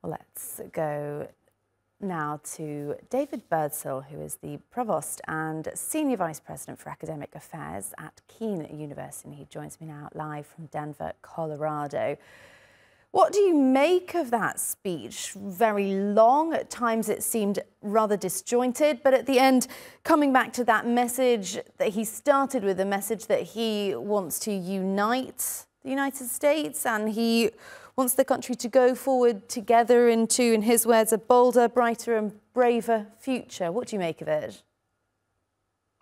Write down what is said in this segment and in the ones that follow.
Well, let's go now to David Birdsell, who is the Provost and Senior Vice President for Academic Affairs at Kean University. He joins me now live from Denver, Colorado. What do you make of that speech? Very long. At times it seemed rather disjointed, but at the end, coming back to that message that he started with, the message that he wants to unite the United States and he wants the country to go forward together into, in his words, a bolder, brighter and braver future. What do you make of it?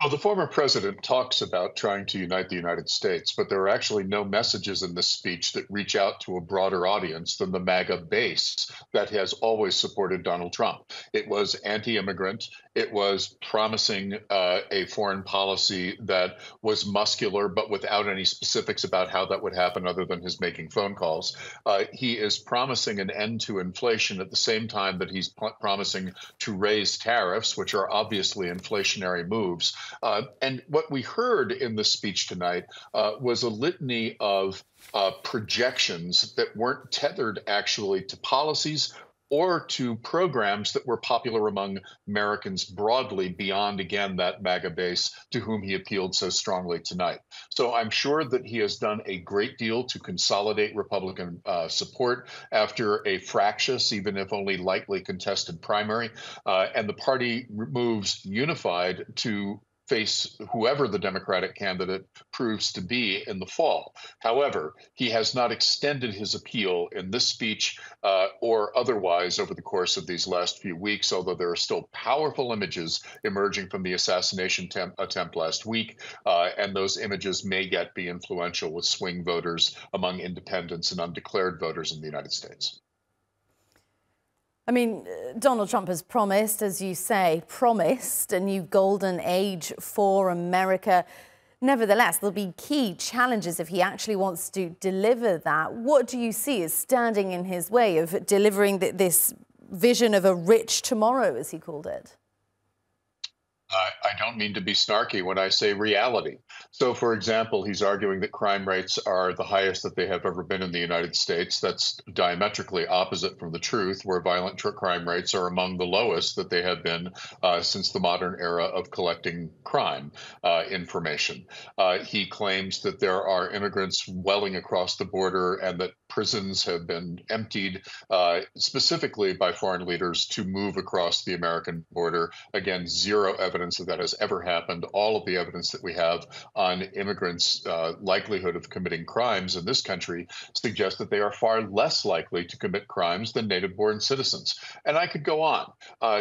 Well, the former president talks about trying to unite the United States, but there are actually no messages in this speech that reach out to a broader audience than the MAGA base that has always supported Donald Trump. It was anti-immigrant. It was promising a foreign policy that was muscular, but without any specifics about how that would happen other than his making phone calls. He is promising an end to inflation at the same time that he's promising to raise tariffs, which are obviously inflationary moves. And what we heard in the speech tonight was a litany of projections that weren't tethered actually to policies or to programs that were popular among Americans broadly beyond, again, that MAGA base to whom he appealed so strongly tonight. So I'm sure that he has done a great deal to consolidate Republican support after a fractious, even if only lightly contested primary, and the party moves unified to face whoever the Democratic candidate proves to be in the fall. However, he has not extended his appeal in this speech or otherwise over the course of these last few weeks, although there are still powerful images emerging from the assassination attempt last week, and those images may yet be influential with swing voters among independents and undeclared voters in the United States. I mean, Donald Trump has promised, as you say, promised a new golden age for America. Nevertheless, there'll be key challenges if he actually wants to deliver that. What do you see as standing in his way of delivering this vision of a rich tomorrow, as he called it? I don't mean to be snarky when I say reality. So, for example, he's arguing that crime rates are the highest that they have ever been in the United States. That's diametrically opposite from the truth, where violent crime rates are among the lowest that they have been since the modern era of collecting crime information. He claims that there are immigrants welling across the border and that prisons have been emptied specifically by foreign leaders to move across the American border. Again, zero evidence that has ever happened. All of the evidence that we have on immigrants' likelihood of committing crimes in this country suggests that they are far less likely to commit crimes than native-born citizens. And I could go on,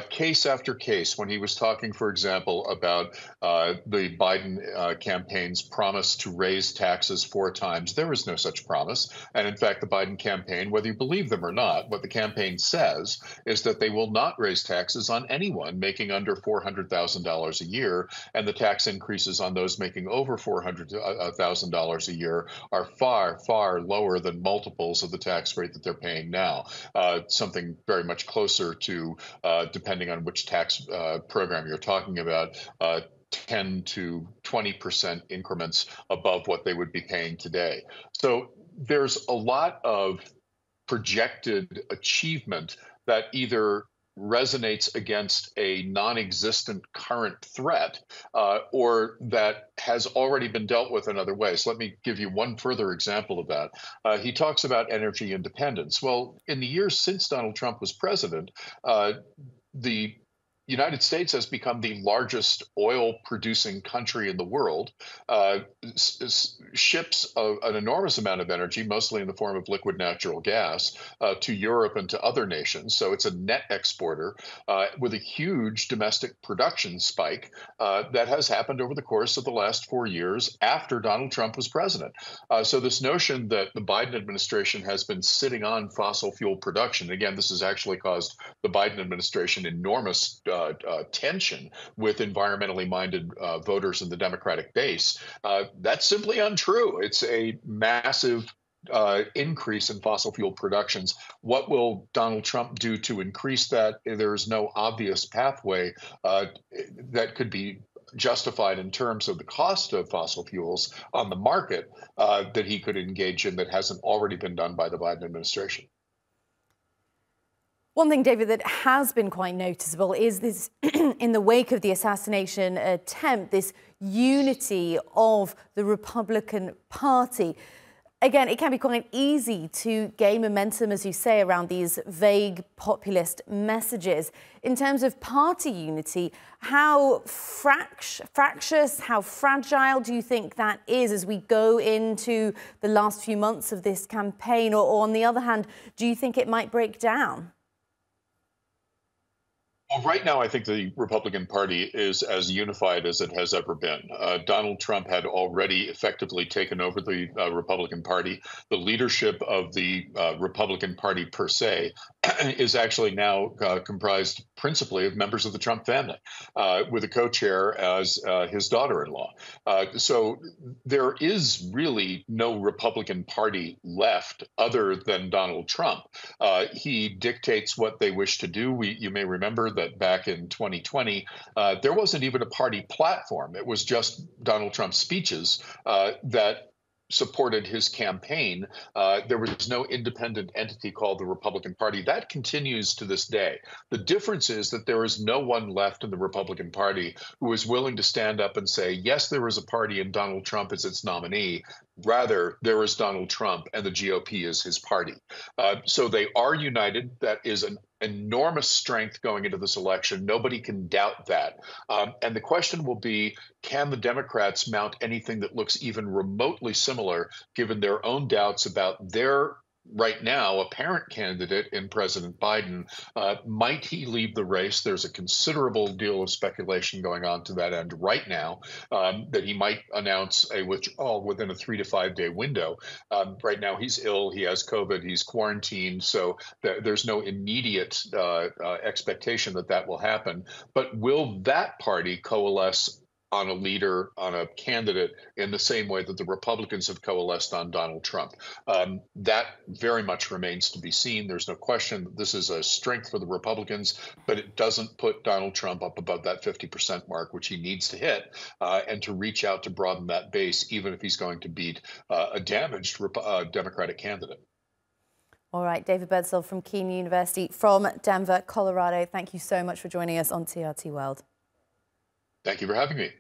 case after case, when he was talking, for example, about the Biden campaign's promise to raise taxes 4 times. There is no such promise. And in fact, the Biden campaign, whether you believe them or not, what the campaign says is that they will not raise taxes on anyone making under $400,000 a year, and the tax increases on those making over $400,000 a year are far, far lower than multiples of the tax rate that they're paying now. Something very much closer to, depending on which tax program you're talking about, 10 to 20% increments above what they would be paying today. So there's a lot of projected achievement that either resonates against a non-existent current threat or that has already been dealt with in other ways. Let me give you one further example of that. He talks about energy independence. Well, in the years since Donald Trump was president, the United States has become the largest oil-producing country in the world, ships an enormous amount of energy, mostly in the form of liquid natural gas, to Europe and to other nations. So it's a net exporter with a huge domestic production spike that has happened over the course of the last 4 years after Donald Trump was president. So this notion that the Biden administration has been sitting on fossil fuel production, again, this has actually caused the Biden administration enormous tension with environmentally minded voters in the Democratic base. That's simply untrue. It's a massive increase in fossil fuel productions. What will Donald Trump do to increase that? There is no obvious pathway that could be justified in terms of the cost of fossil fuels on the market that he could engage in that hasn't already been done by the Biden administration. One thing, David, that has been quite noticeable is this, in the wake of the assassination attempt, this unity of the Republican Party. Again, it can be quite easy to gain momentum, as you say, around these vague populist messages. In terms of party unity, how fractious, how fragile do you think that is as we go into the last few months of this campaign? Or on the other hand, do you think it might break down? Well, right now, I think the Republican Party is as unified as it has ever been. Donald Trump had already effectively taken over the Republican Party. The leadership of the Republican Party per se is actually now comprised principally of members of the Trump family, with a co-chair as his daughter-in-law. So there is really no Republican Party left other than Donald Trump. He dictates what they wish to do. You may remember that back in 2020, there wasn't even a party platform. It was just Donald Trump's speeches that supported his campaign. There was no independent entity called the Republican Party. That continues to this day. The difference is that there is no one left in the Republican Party who is willing to stand up and say, yes, there is a party and Donald Trump is its nominee. Rather, there is Donald Trump and the GOP is his party. So they are united. That is an enormous strength going into this election. Nobody can doubt that. And the question will be, can the Democrats mount anything that looks even remotely similar, given their own doubts about their right now apparent candidate in President Biden? Might he leave the race? There's a considerable deal of speculation going on to that end right now, that he might announce a withdrawal within a 3 to 5 day window. Right now, he's ill. He has COVID. He's quarantined. So there's no immediate expectation that that will happen. But will that party coalesce on a leader, on a candidate, in the same way that the Republicans have coalesced on Donald Trump? That very much remains to be seen. There's no question that this is a strength for the Republicans, but it doesn't put Donald Trump up above that 50% mark, which he needs to hit, and to reach out to broaden that base, even if he's going to beat a damaged Democratic candidate. All right, David Birdsell from Kean University from Denver, Colorado. Thank you so much for joining us on TRT World. Thank you for having me.